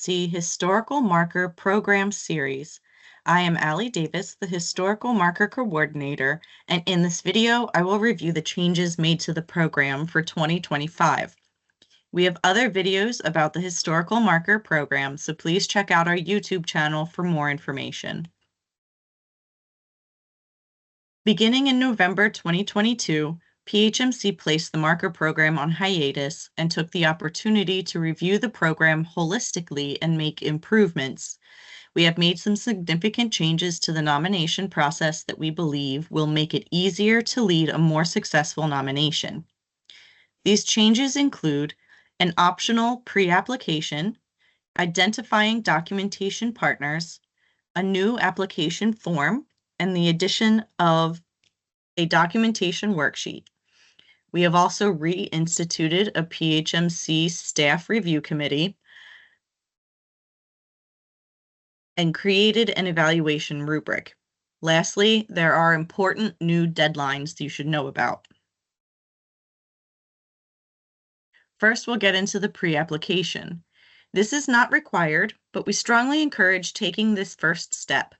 See Historical Marker Program Series. I am Allie Davis, the Historical Marker Coordinator, and in this video, I will review the changes made to the program for 2025. We have other videos about the Historical Marker program, so please check out our YouTube channel for more information. Beginning in November 2022, PHMC placed the marker program on hiatus and took the opportunity to review the program holistically and make improvements. We have made some significant changes to the nomination process that we believe will make it easier to lead a more successful nomination. These changes include an optional pre-application, identifying documentation partners, a new application form, and the addition of a documentation worksheet. We have also reinstituted a PHMC staff review committee and created an evaluation rubric. Lastly, there are important new deadlines you should know about. First, we'll get into the pre-application. This is not required, but we strongly encourage taking this first step.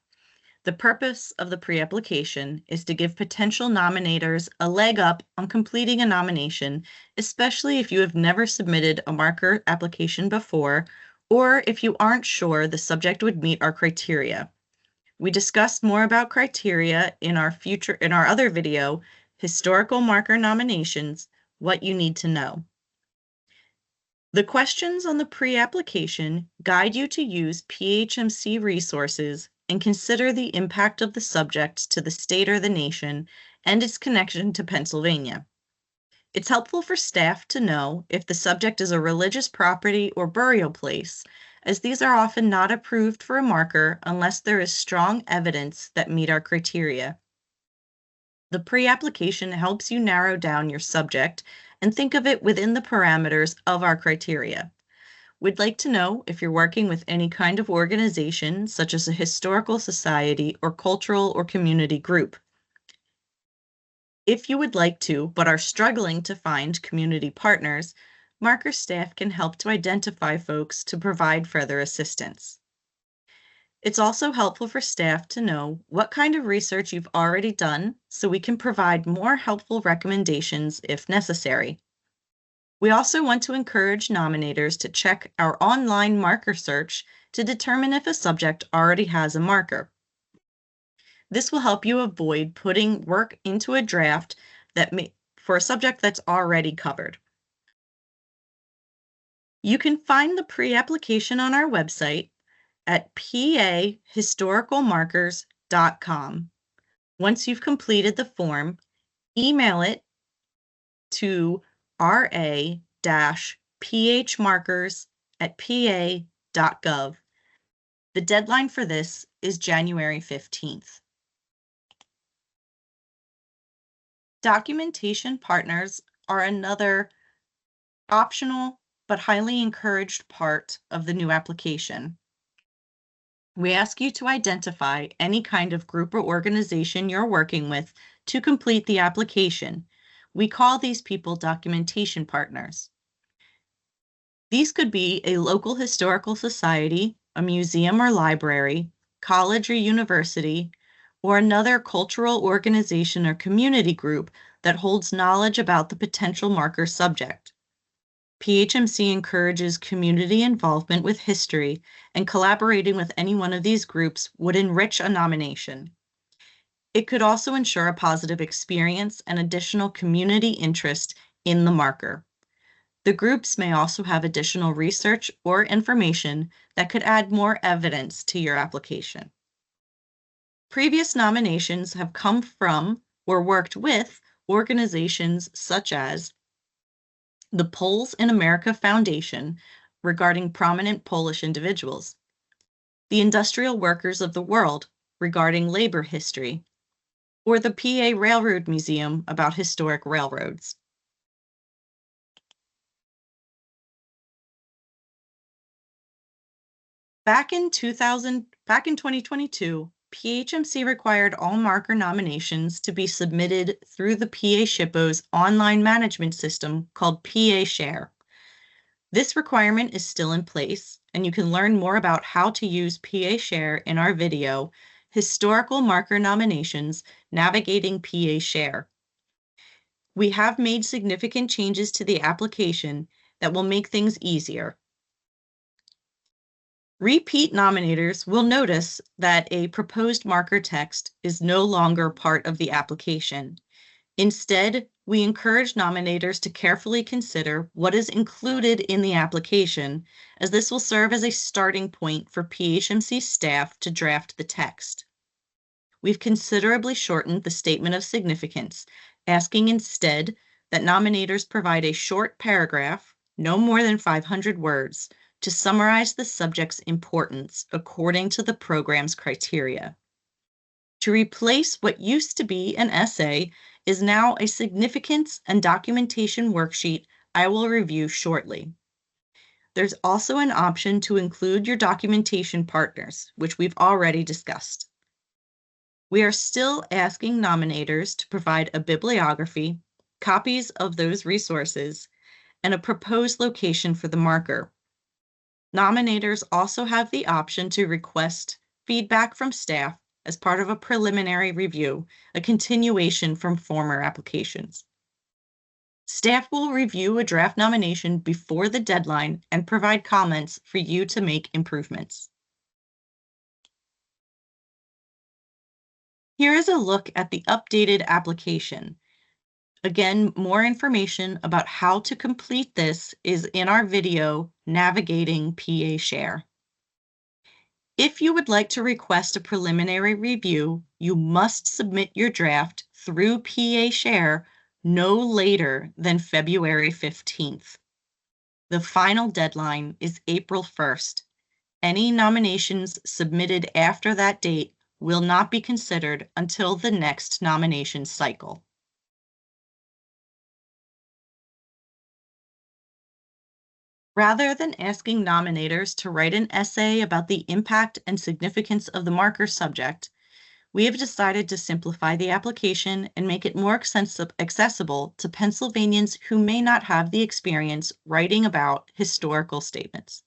The purpose of the pre-application is to give potential nominators a leg up on completing a nomination, especially if you have never submitted a marker application before, or if you aren't sure the subject would meet our criteria. We discussed more about criteria in our other video, Historical Marker Nominations, What You Need to Know. The questions on the pre-application guide you to use PHMC resources and consider the impact of the subject to the state or the nation and its connection to Pennsylvania. It's helpful for staff to know if the subject is a religious property or burial place, as these are often not approved for a marker unless there is strong evidence that meet our criteria. The pre-application helps you narrow down your subject and think of it within the parameters of our criteria. We'd like to know if you're working with any kind of organization, such as a historical society or cultural or community group. If you would like to, but are struggling to find community partners, marker staff can help to identify folks to provide further assistance. It's also helpful for staff to know what kind of research you've already done so we can provide more helpful recommendations if necessary. We also want to encourage nominators to check our online marker search to determine if a subject already has a marker. This will help you avoid putting work into a draft for a subject that's already covered. You can find the pre-application on our website at pahistoricalmarkers.com. Once you've completed the form, email it to ra-phmarkers@pa.gov. The deadline for this is January 15th. Documentation partners are another optional but highly encouraged part of the new application. We ask you to identify any kind of group or organization you're working with to complete the application. We call these people documentation partners. These could be a local historical society, a museum or library, college or university, or another cultural organization or community group that holds knowledge about the potential marker subject. PHMC encourages community involvement with history, and collaborating with any one of these groups would enrich a nomination. It could also ensure a positive experience and additional community interest in the marker. The groups may also have additional research or information that could add more evidence to your application. Previous nominations have come from or worked with organizations such as the Poles in America Foundation regarding prominent Polish individuals, the Industrial Workers of the World regarding labor history, or the PA Railroad Museum about historic railroads. Back in 2022, PHMC required all marker nominations to be submitted through the PA SHPO's online management system called PA Share. This requirement is still in place, and you can learn more about how to use PA Share in our video, Historical Marker Nominations, Navigating PA Share. We have made significant changes to the application that will make things easier. Repeat nominators will notice that a proposed marker text is no longer part of the application. Instead, we encourage nominators to carefully consider what is included in the application, as this will serve as a starting point for PHMC staff to draft the text. We've considerably shortened the statement of significance, asking instead that nominators provide a short paragraph, no more than 500 words, to summarize the subject's importance according to the program's criteria. To replace what used to be an essay is now a significance and documentation worksheet I will review shortly. There's also an option to include your documentation partners, which we've already discussed. We are still asking nominators to provide a bibliography, copies of those resources, and a proposed location for the marker. Nominators also have the option to request feedback from staff as part of a preliminary review, a continuation from former applications. Staff will review a draft nomination before the deadline and provide comments for you to make improvements. Here is a look at the updated application. Again, more information about how to complete this is in our video, Navigating PA Share. If you would like to request a preliminary review, you must submit your draft through PA Share no later than February 15th. The final deadline is April 1st. Any nominations submitted after that date will not be considered until the next nomination cycle. Rather than asking nominators to write an essay about the impact and significance of the marker subject, we have decided to simplify the application and make it more accessible to Pennsylvanians who may not have the experience writing about historical statements.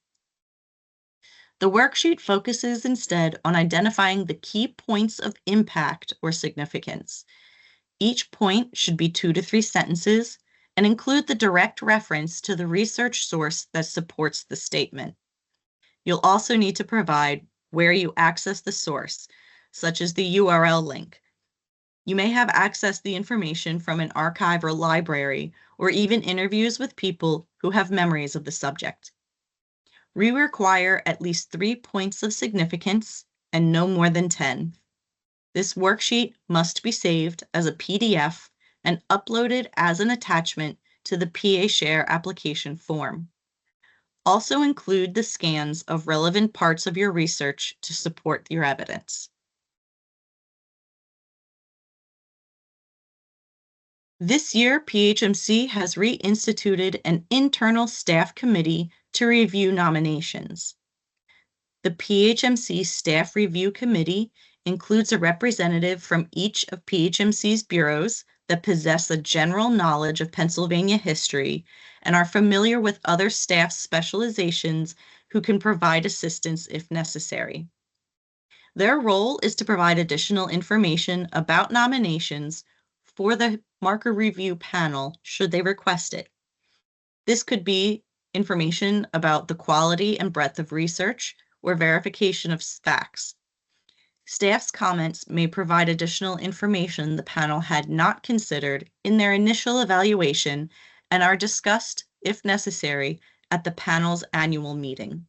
The worksheet focuses instead on identifying the key points of impact or significance. Each point should be 2 to 3 sentences and include the direct reference to the research source that supports the statement. You'll also need to provide where you access the source, such as the URL link. You may have accessed the information from an archive or library, or even interviews with people who have memories of the subject. We require at least 3 points of significance and no more than 10. This worksheet must be saved as a PDF and uploaded as an attachment to the PA Share application form. Also include the scans of relevant parts of your research to support your evidence. This year, PHMC has reinstituted an internal staff committee to review nominations. The PHMC Staff Review Committee includes a representative from each of PHMC's bureaus that possess a general knowledge of Pennsylvania history and are familiar with other staff specializations who can provide assistance if necessary. Their role is to provide additional information about nominations for the marker review panel should they request it. This could be information about the quality and breadth of research or verification of facts. Staff's comments may provide additional information the panel had not considered in their initial evaluation and are discussed, if necessary, at the panel's annual meeting.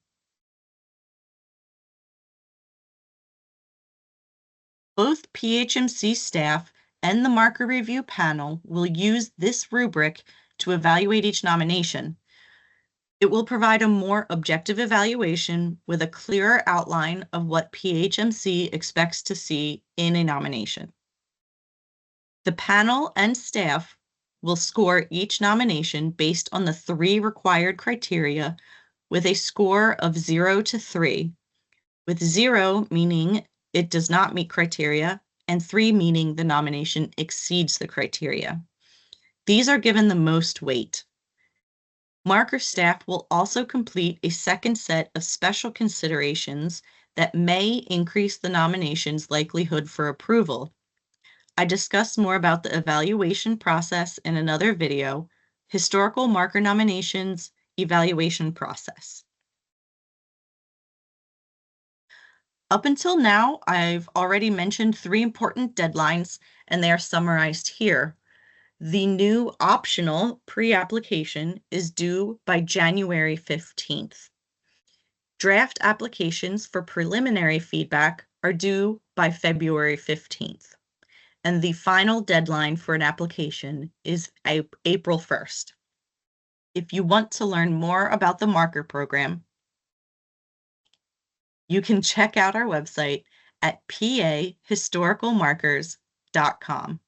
Both PHMC staff and the marker review panel will use this rubric to evaluate each nomination. It will provide a more objective evaluation with a clearer outline of what PHMC expects to see in a nomination. The panel and staff will score each nomination based on the 3 required criteria with a score of 0 to 3, with 0 meaning it does not meet criteria and 3 meaning the nomination exceeds the criteria. These are given the most weight. Marker staff will also complete a second set of special considerations that may increase the nomination's likelihood for approval. I discuss more about the evaluation process in another video, Historical Marker Nominations Evaluation Process. Up until now, I've already mentioned 3 important deadlines, and they are summarized here. The new optional pre-application is due by January 15th. Draft applications for preliminary feedback are due by February 15th. And the final deadline for an application is April 1st. If you want to learn more about the marker program, you can check out our website at pahistoricalmarkers.com.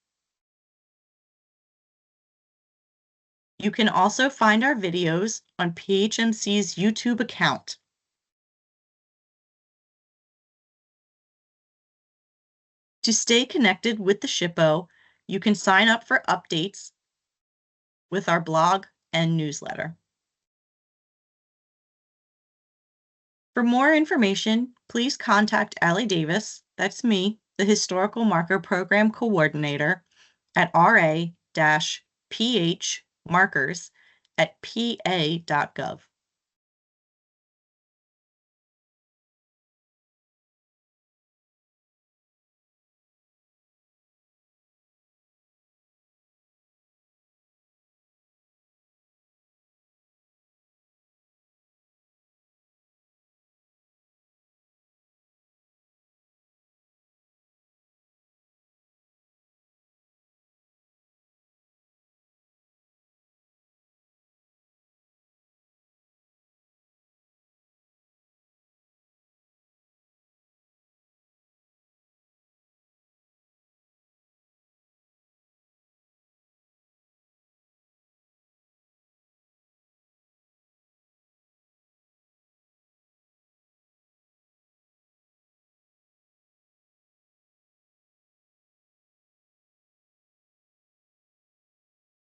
You can also find our videos on PHMC's YouTube account. To stay connected with the SHPO, you can sign up for updates with our blog and newsletter. For more information, please contact Allie Davis, that's me, the Historical Marker Program Coordinator, at ra-phmarkers@pa.gov.